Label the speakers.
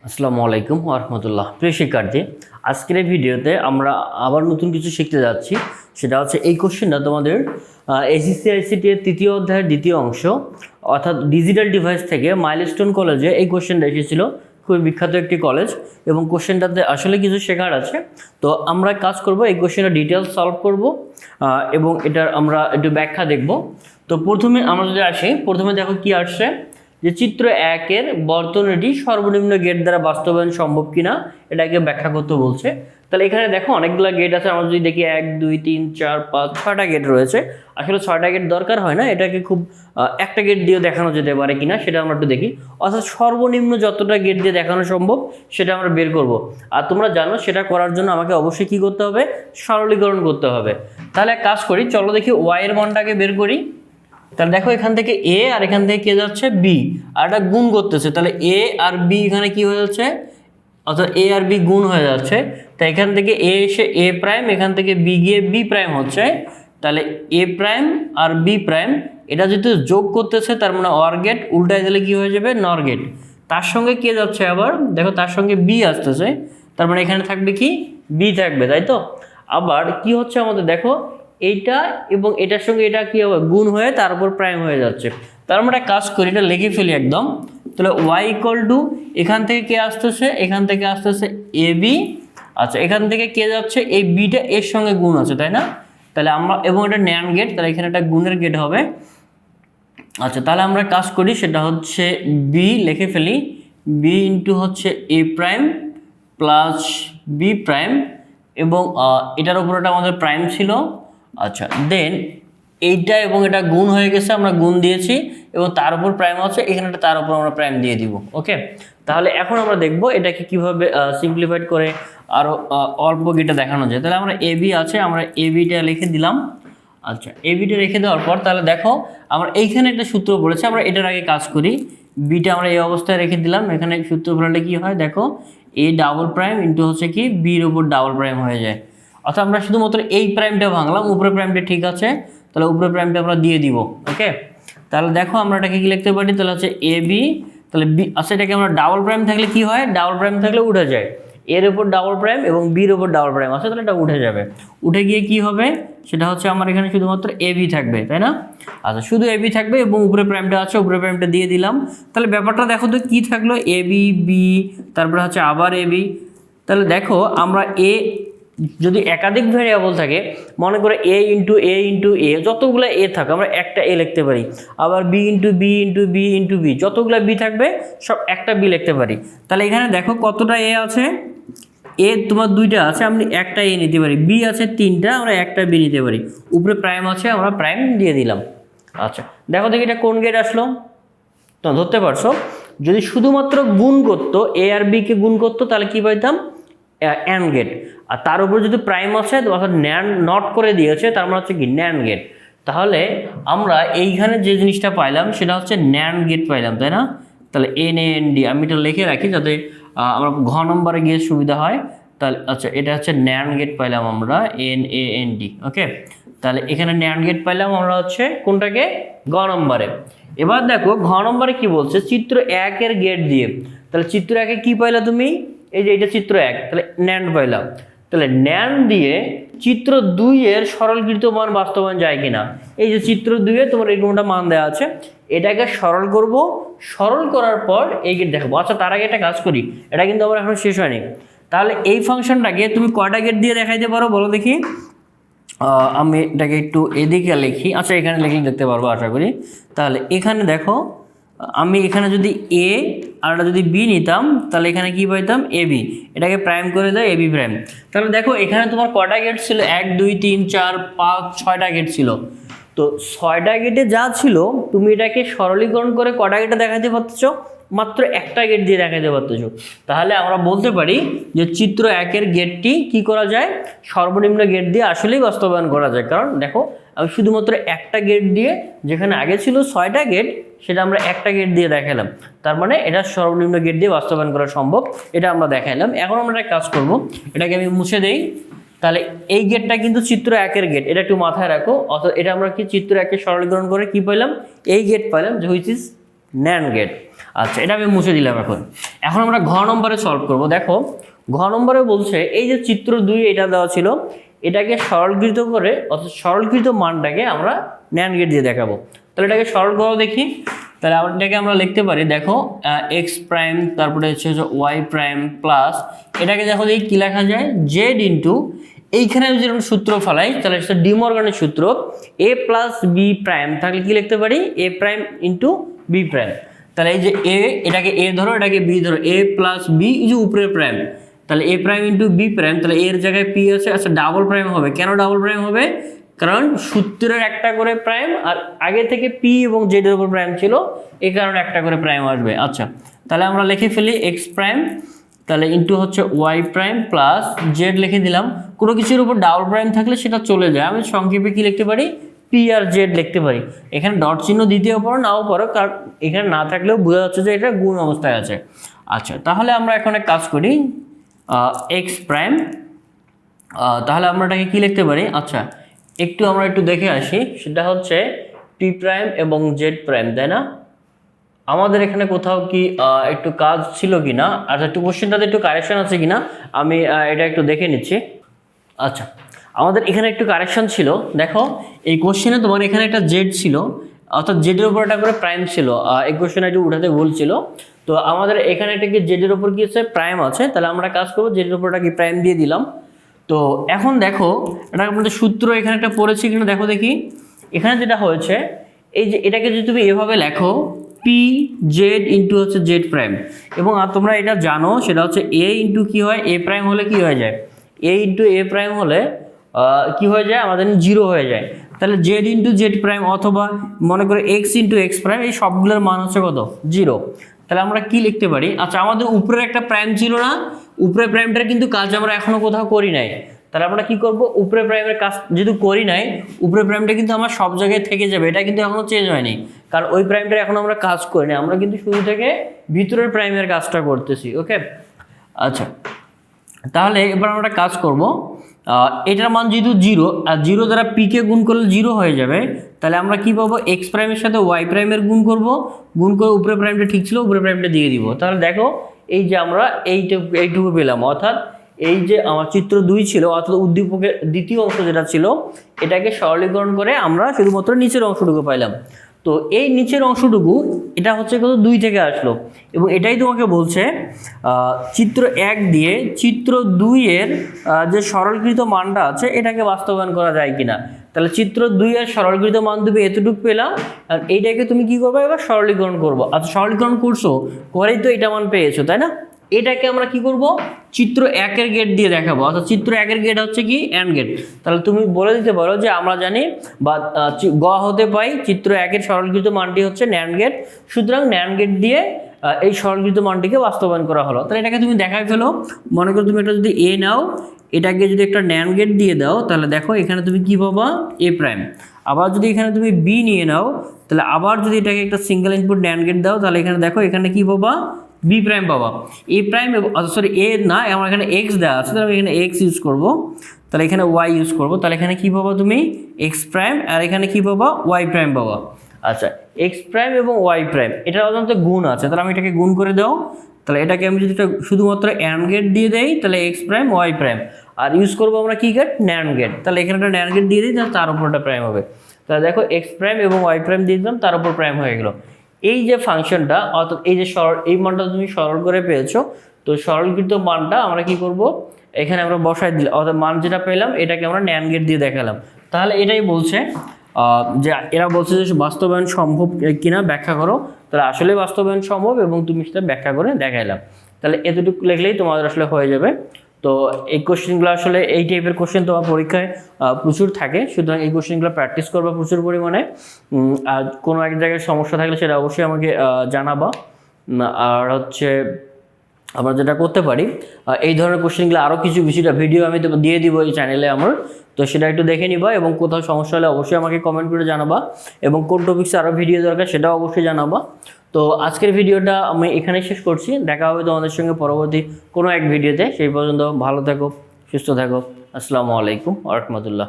Speaker 1: আসসালামু আলাইকুম ওয়া রাহমাতুল্লাহ। প্রিয় শিক্ষার্থী, আজকের এই ভিডিওতে আমরা আবার নতুন কিছু শিখতে যাচ্ছি। সেটা হচ্ছে এই কোশ্চেনটা তোমাদের HSC ICT এর তৃতীয় অধ্যায়ের দ্বিতীয় অংশ অর্থাৎ ডিজিটাল ডিভাইস থেকে মাইলস্টোন কলেজে এই কোশ্চেনটা এসেছিল। খুবই বিখ্যাত একটি কলেজ এবং কোশ্চেনটাতে আসলে কিছু শেখার আছে। তো আমরা কাজ করব, এই কোশ্চেনটা ডিটেলস সলভ করব এবং এটার আমরা একটু ব্যাখ্যা দেখব। তো প্রথমে আমরা যদি আসি, প্রথমে দেখো কি আসছে যে চিত্র 1-এর বর্তনীটি সর্বনিম্ন গেট দ্বারা বাস্তবায়ন সম্ভব কিনা এটাকে ব্যাখ্যা করতে বলছে। তাহলে এখানে দেখো অনেকগুলো গেট আছে, আমরা যদি দেখি 1 2 3 4 5 6টা গেট রয়েছে। আসলে 6টা গেট দরকার হয় না, এটাকে খুব একটা গেট দিয়ে দেখানো যেতে পারে কিনা সেটা আমরা একটু দেখি। অর্থাৎ সর্বনিম্ন যতটা গেট দিয়ে দেখানো সম্ভব সেটা আমরা বের করব। আর তোমরা জানো সেটা করার জন্য আমাকে অবশ্যই কি করতে হবে, সরলীকরণ করতে হবে। তাহলে এক কাজ করি, চলো দেখি ওয়াই এর মানটাকে বের করি। তাহলে দেখো এখান থেকে এ আর এখান থেকে কে যাচ্ছে বি, আর এটা গুণ করতেছে। তাহলে এ আর বি এখানে কি হয়ে যাচ্ছে, অর্থাৎ এ আর বি গুণ হয়ে যাচ্ছে। তাই এখান থেকে এ এসে এ প্রাইম, এখান থেকে বি গিয়ে বি প্রাইম হচ্ছে। তাহলে এ প্রাইম আর বি প্রাইম এটা যেহেতু যোগ করতেছে তার মানে অর গেট, উল্টায় দিলে কি হয়ে যাবে নর গেট। তার সঙ্গে কে যাচ্ছে আবার দেখো, তার সঙ্গে বি আসতেছে, তার মানে এখানে থাকবে কি বি থাকবে, তাই তো। আবার কি হচ্ছে আমাদের দেখো, এইটা এবং এটার সঙ্গে এটা কি হবে গুণ হয়ে তার উপর প্রাইম হয়ে যাচ্ছে। তার আমরা কাজ করি, এটা লিখে ফেলি একদম। তাহলে ওয়াই ইকুয়াল টু এখান থেকে কে আসতেছে, এখান থেকে আসতেছে এ বি। আচ্ছা, এখান থেকে কে যাচ্ছে এই বিটা এর সঙ্গে গুণ আছে, তাই না। তাহলে আমরা এবং এটা ন্যান্ড গেট, তাহলে এখানে একটা গুণের গেট হবে। আচ্ছা, তাহলে আমরা কাজ করি, সেটা হচ্ছে বি লিখে ফেলি, বি ইন্টু হচ্ছে এ প্রাইম প্লাস বি প্রাইম এবং এটার উপর এটা আমাদের প্রাইম ছিল। আচ্ছা, দেন এইটা এবং এটা গুণ হয়ে গেছে, আমরা গুণ দিয়েছি এবং তার উপর প্রাইম আছে, এখানে তার উপর আমরা প্রাইম দিয়ে দিব। ওকে, তাহলে এখন আমরা দেখব এটাকে কিভাবে সিম্পলিফাইড করে আরও অল্প গেটে দেখানো যায়। তাহলে আমরা এ বি আছে, আমরা এ বিটা লিখে দিলাম। আচ্ছা, এ বিটা রেখে দেওয়ার পর তাহলে দেখো আমরা এইখানে একটা সূত্র পড়েছে, আমরা এটার আগে কাজ করি। বিটা আমরা এই অবস্থায় রেখে দিলাম, এখানে সূত্র ফেলালে কি হয় দেখো, এ ডাবল প্রাইম ইন্টু হচ্ছে কি বির উপর ডাবল প্রাইম হয়ে যায়। অর্থাৎ আমরা শুধুমাত্র এই প্রাইমটা ভাঙলাম, উপরে প্রাইমটা ঠিক আছে, তাহলে উপরে প্রাইমটা আমরা দিয়ে দিব। ওকে, তাহলে দেখো আমরা এটাকে কি লিখতে পারি, তাহলে হচ্ছে এ বি, তাহলে বি আচ্ছা এটাকে আমরা ডাবল প্রাইম থাকলে কি হয়, ডাবল প্রাইম থাকলে উঠে যায়, এর উপর ডাবল প্রাইম এবং বির উপর ডাবল প্রাইম আছে, তাহলে এটা উঠে যাবে। উঠে গিয়ে কি হবে, সেটা হচ্ছে আমার এখানে শুধুমাত্র এ বি থাকবে, তাই না। আচ্ছা, শুধু এ বি থাকবে এবং উপরে প্রাইমটা আছে, উপরে প্রাইমটা দিয়ে দিলাম। তাহলে ব্যাপারটা দেখো তো কি থাকলো, এ বি বি, তারপরে হচ্ছে আবার এ বি। তাহলে দেখো আমরা এ যদি একাধিক ভ্যারিয়েবল থাকে, মনে করে এ ইন্টু এ যতগুলো এ থাকে আমরা একটা এ লিখতে পারি, আবার বি ইন্টু বি যতগুলো বি থাকবে সব একটা বি লিখতে পারি। তাহলে এখানে দেখো কতটা এ আছে, এ তোমার দুইটা আছে, আমি একটা এ নিতে পারি, বি আছে তিনটা, আমরা একটা বি নিতে পারি, উপরে প্রাইম আছে আমরা প্রাইম দিয়ে দিলাম। আচ্ছা, দেখো দেখি এটা কোন গেট আসলো, তো ধরতে পারছো যদি শুধুমাত্র গুণ করতো, এ আর বি কে গুণ করতো তাহলে কি পাইতাম অ্যান্ড গেট। আর তার উপর যদি প্রাইম আছে অর্থাৎ ন্যান্ড নট করে দিয়েছে, তার মানে হচ্ছে কি ন্যান্ড গেট। তাহলে আমরা এইখানে যে জিনিসটা পাইলাম সেটা হচ্ছে ন্যান্ড গেট পাইলাম, তাই না। তাহলে NAND আমি এটা লিখে রাখি যাতে আমরা ঘ নম্বরে গিয়ে সুবিধা হয়। তাহলে আচ্ছা, এটা হচ্ছে ন্যান্ড গেট পাইলাম আমরা NAND। ওকে, তাহলে এখানে ন্যান্ড গেট পাইলাম আমরা হচ্ছে কোনটাকে, গ নম্বরে। এবার দেখো ঘ নম্বরে কি বলছে, চিত্র 1-এর গেট দিয়ে। তাহলে চিত্র 1-এ কি পাইলা তুমি, এই যে এটা চিত্র 1, তাহলে ন্যান্ড পাইলাম। তাহলে ন্যান্ড দিয়ে চিত্র 2-এর সরলীকৃত মান বাস্তবায়ন যায় কিনা, এই যে চিত্র 2-এ তোমার এরকমটা মান দেওয়া আছে, এটাকে সরল করব, সরল করার পর এই গেট দেখাবো। আচ্ছা, তার আগে একটা কাজ করি, এটা কিন্তু আমার এখন শেষ হয়নি। তাহলে এই ফাংশনটাকে তুমি কয়টা গেট দিয়ে দেখাইতে পারো বলো দেখি। আমি এটাকে একটু এদিকে লিখি, আচ্ছা এখানে লিখলে দেখতে পারবো আশা করি। তাহলে এখানে দেখো আমি এখানে যদি এ আর এটা যদি বি নিতাম তাহলে এখানে কি পাইতাম এ বি, এটাকে প্রাইম করে দেয় এ বি প্রাইম। তাহলে দেখো এখানে তোমার কয়টা গেট ছিল, 1 2 3 4 5 6টা গেট ছিল। তো 6টা গেটে যা ছিল তুমি এটাকে সরলীকরণ করে কয়টা গেটে দেখাতে পারতেছো, মাত্র একটা গেট দিয়ে দেখাতে পারতেছো। তাহলে আমরা বলতে পারি যে চিত্র 1-এর গেটটি কি করা যায়, সর্বনিম্ন গেট দিয়ে আসলেই বাস্তবায়ন করা যায়। কারণ দেখো আমি শুধুমাত্র একটা গেট দিয়ে, যেখানে আগে ছিল 6টা গেট সেটা আমরা একটা গেট দিয়ে দেখালাম, তার মানে এটা সর্বনিম্ন গেট দিয়ে বাস্তবায়ন করা সম্ভব, এটা আমরা দেখাইলাম। এখন আমরা একটা কাজ করব, এটাকে আমি মুছে দেই। তাহলে এই গেটটা কিন্তু চিত্র 1-এর গেট, এটা একটু মাথায় রাখো। অর্থাৎ এটা আমরা কি চিত্র 1-কে সরলীকরণ করে কি পাইলাম, এই গেট পাইলাম যে হুইচ ইজ ন্যান্ড গেট। আচ্ছা, এটা আমি মুছে দিলাম। এখন আমরা ঘ নম্বরে সলভ করব। দেখো ঘ নম্বরে বলছে এই যে চিত্র 2 এটা দেওয়া ছিল, এটাকে সরলীকৃত করে অর্থাৎ সরলীকৃত মানটাকে আমরা ন্যান্ড গেট দিয়ে দেখাবো। তাহলে এটাকে সরল করো দেখি। তাহলে এটাকে আমরা লিখতে পারি, দেখো এক্স প্রাইম তারপরে হচ্ছে ওয়াই প্রাইম প্লাস, এটাকে দেখো দেখি কী লেখা যায়, জেড ইন্টু, এইখানে যদি আমরা সূত্র ফেলাই তাহলে সেটা ডিমর্গানের সূত্র, এ প্লাস বি প্রাইম থাকলে কি লিখতে পারি, এ প্রাইম ইন্টু বি প্রাইম। তাহলে এই যে এ, এটাকে এ ধরো, এটাকে বি ধরো, এ প্লাস বি এই যে উপরের প্রাইম, তাহলে এ প্রাইম ইন্টু বি প্রাইম, তাহলে এর জায়গায় পি আছে। আচ্ছা, ডাবল প্রাইম হবে, কেন ডাবল প্রাইম হবে, কারণ সূত্রের একটা করে প্রাইম আর আগে থেকে পি এবং জেডের উপর প্রাইম ছিল, এই কারণে একটা করে প্রাইম আসবে। আচ্ছা, তাহলে আমরা লিখে ফেলি এক্স প্রাইম, তাহলে ইন্টু হচ্ছে ওয়াই প্রাইম প্লাস জেড লিখে দিলাম। কোনো কিছুর উপর ডাবল প্রাইম থাকলে সেটা চলে যায়, আমি সংক্ষেপে কি লিখতে পারি, পি আর জেড লিখতে পারি। এখানে ডট চিহ্ন দিতেও পারো নাও পারো, কারণ এখানে না থাকলেও বোঝা যাচ্ছে যে এটা গুণ অবস্থায় আছে। আচ্ছা, তাহলে আমরা এখন এক কাজ করি, এক্স প্রাইম, তাহলে আমরা এটাকে কী লিখতে পারি, আচ্ছা আমরা একটু দেখে আসি, সেটা হচ্ছে পি প্রাইম এবং জেড প্রাইম, তাই না? আমাদের এখানে কোথাও কি একটু কাজ ছিল কি না, আচ্ছা একটু কোশ্চেনটাতে একটু কারেকশন আছে কি না আমি এটা একটু দেখে নিচ্ছি। আচ্ছা, আমাদের এখানে একটু কারেকশন ছিল। দেখো এই কোশ্চেনে তোমার এখানে একটা জেড ছিল, অর্থাৎ জেডের উপর একটা করে প্রাইম ছিল, এই কোশ্চেনে একটু উঠাতে ভুল ছিল। তো আমাদের এখানে একটা কি জেডের উপর কি আছে, প্রাইম আছে, তাহলে আমরা কাজ করবো জেডের উপরটা কি প্রাইম দিয়ে দিলাম। তো এখন দেখো এটা আমাদের সূত্র এখানে একটা পড়েছি কিনা দেখো দেখি। এখানে যেটা হয়েছে, এই যে এটাকে যদি তুমি এভাবে লেখো, পি জেড ইন্টু হচ্ছে জেড প্রাইম, এবং তোমরা এটা জানো সেটা হচ্ছে এ ইন্টু কী হয়, এ প্রাইম হলে কি হয়ে যায়, এ ইন্টু এ প্রাইম হলে কি হয়ে যায়, আমাদের জিরো হয়ে যায়। তাহলে জেড ইন্টু জেড প্রাইম অথবা মনে করে এক্স ইন্টু এক্স প্রাইম, এই সবগুলোর মান হচ্ছে কত, জিরো। তাহলে আমরা কি লিখতে পারি, আচ্ছা আমাদের উপরের একটা প্রাইম ছিল না, উপরের প্রাইমটার কিন্তু কাজ আমরা এখনো কোথাও করি নাই। তাহলে আমরা কি করব, উপরে প্রাইমের কাজ যেহেতু করি নাই, উপরে প্রাইমটা কিন্তু আমার সব জায়গায় থেকে যাবে, এটা কিন্তু এখনো চেঞ্জ হয়নি, কারণ ওই প্রাইমটা এখন আমরা কাজ করি না, আমরা কিন্তু শুরু থেকে ভিতরের প্রাইমের কাজটা করতেছি। ওকে, আচ্ছা তাহলে এবার আমরা কাজ করব, এটার মান যেহেতু জিরো, আর জিরো দ্বারা পিকে গুণ করলে জিরো হয়ে যাবে, তাহলে আমরা কি পাবো, এক্স প্রাইমের সাথে ওয়াই প্রাইমের গুণ করব, গুণ করে উপরে প্রাইমটা ঠিক ছিল উপরে প্রাইমটা দিয়ে দিব। তাহলে দেখো এই যে আমরা এইটুকু পেলাম, অর্থাৎ এই যে আমার চিত্র 2 ছিল, অর্থাৎ উদ্দীপকের দ্বিতীয় অংশ যেটা ছিল, এটাকে সরলীকরণ করে আমরা শুধুমাত্র নিচের অংশটুকু পাইলাম। তো এই নিচের অংশটুকু এটা হচ্ছে কত, 2 থেকে আসলো, এবং এটাই তোমাকে বলছে চিত্র 1 দিয়ে চিত্র 2 এর যে সরলীকৃত মানটা আছে এটাকে বাস্তবায়ন করা যায় কিনা। তাহলে চিত্র 2 এর সরলীকৃত মান তুমি এতটুকু পেলাম, আর এইটাকে তুমি কি করবে, এবার সরলীকরণ করবো। আচ্ছা সরলীকরণ করছো, করেই তো এটা মান পেয়েছো, তাই না? এটাকে আমরা কি করব, চিত্র 1 এর গেট দিয়ে দেখাবো, অর্থাৎ চিত্র 1 এর গেট হচ্ছে কি, অ্যান্ড গেট। তাহলে তুমি বলে দিতে পারো যে আমরা জানি বা গ হতে পাই চিত্র 1 এর সরলীকৃত মানটি হচ্ছে ন্যান্ড গেট, সুতরাং ন্যান্ড গেট দিয়ে এই সরলীকৃত মানটিকে বাস্তবায়ন করা হলো। তাহলে এটাকে তুমি দেখাই ফেলো, মনে করো তুমি এটা যদি এ নাও, এটাকে যদি একটা ন্যান্ড গেট দিয়ে দাও, তাহলে দেখো এখানে তুমি কি পাবা, এ প্রাইম। আবার যদি এখানে তুমি বি নিয়ে নাও, তাহলে আবার যদি এটাকে একটা সিঙ্গেল ইনপুট ন্যান্ড গেট দাও, তাহলে এখানে দেখো এখানে কি পাবা, বি প্রাইম পাবা। এ প্রাইম সরি এ না, আমার এখানে এক্স দেওয়া আছে, তাহলে আমি এখানে এক্স ইউজ করবো, তাহলে এখানে ওয়াই ইউজ করবো, তাহলে এখানে কি পাবা তুমি, এক্স প্রাইম, আর এখানে কি পাবা, ওয়াই প্রাইম পাবা। আচ্ছা এক্স প্রাইম এবং ওয়াই প্রাইম এটা সাধারণত গুণ আছে, তাহলে আমি এটাকে গুণ করে দাও, তাহলে এটাকে আমি যদি শুধুমাত্র অ্যান্ড গেট দিয়ে দেই, তাহলে এক্স প্রাইম ওয়াই প্রাইম, আর ইউজ করবো আমরা কি গেট, ন্যান্ড গেট, তাহলে এখানে একটা ন্যান্ড গেট দিয়ে দিই, তাহলে তার উপর একটা প্রাইম হবে। তাহলে দেখো এক্স প্রাইম এবং ওয়াই প্রাইম দিয়ে দিলাম, তার উপর প্রাইম হয়ে গেলো। এই যে ফাংশনটা, অর্থাৎ এই যে এই মানটা তুমি সরল করে পেয়েছো, তো সরলীকৃত মানটা আমরা কি করব, এখানে আমরা বসাই দিলাম, অর্থাৎ মান যেটা পেলাম এটাকে আমরা ন্যান্ড গেট দিয়ে দেখালাম। তাহলে এটাই বলছে যে এরা বলছে যে বাস্তবায়ন সম্ভব কিনা ব্যাখ্যা করো, তাহলে আসলে বাস্তবায়ন সম্ভব এবং তুমি সেটা ব্যাখ্যা করে দেখাইলাম। তাহলে এতটুকু লিখলেই তোমাদের আসলে হয়ে যাবে। তো এই কোশ্চেনগুলো আসলে এই টাইপের কোশ্চেন তোমার পরীক্ষায় প্রচুর থাকে, সুতরাং এই কোশ্চেনগুলো প্র্যাকটিস করবা প্রচুর পরিমাণে। আর কোনো এক জায়গায় সমস্যা থাকলে সেটা অবশ্যই আমাকে জানাবা। আর হচ্ছে আমরা যেটা করতে পারি, এই ধরনের কোশ্চেনগুলো আরও কিছু কিছুটা ভিডিও আমি দিয়ে দিব এই চ্যানেলে আমার, তো সেটা একটু দেখে নিবা, এবং কোথাও সমস্যা হলে অবশ্যই আমাকে কমেন্ট করে জানাবা, এবং কোন টপিক্সে আরও ভিডিও দরকার সেটাও অবশ্যই জানাবা। তো আজকের ভিডিওটা আমি এখানে শেষ করছি, দেখা হবে তোমাদের সঙ্গে পরবর্তী কোনো এক ভিডিওতে। সেই পর্যন্ত ভালো থাকো, সুস্থ থাকো, আসসালামু আলাইকুম ওয়া রাহমাতুল্লাহ।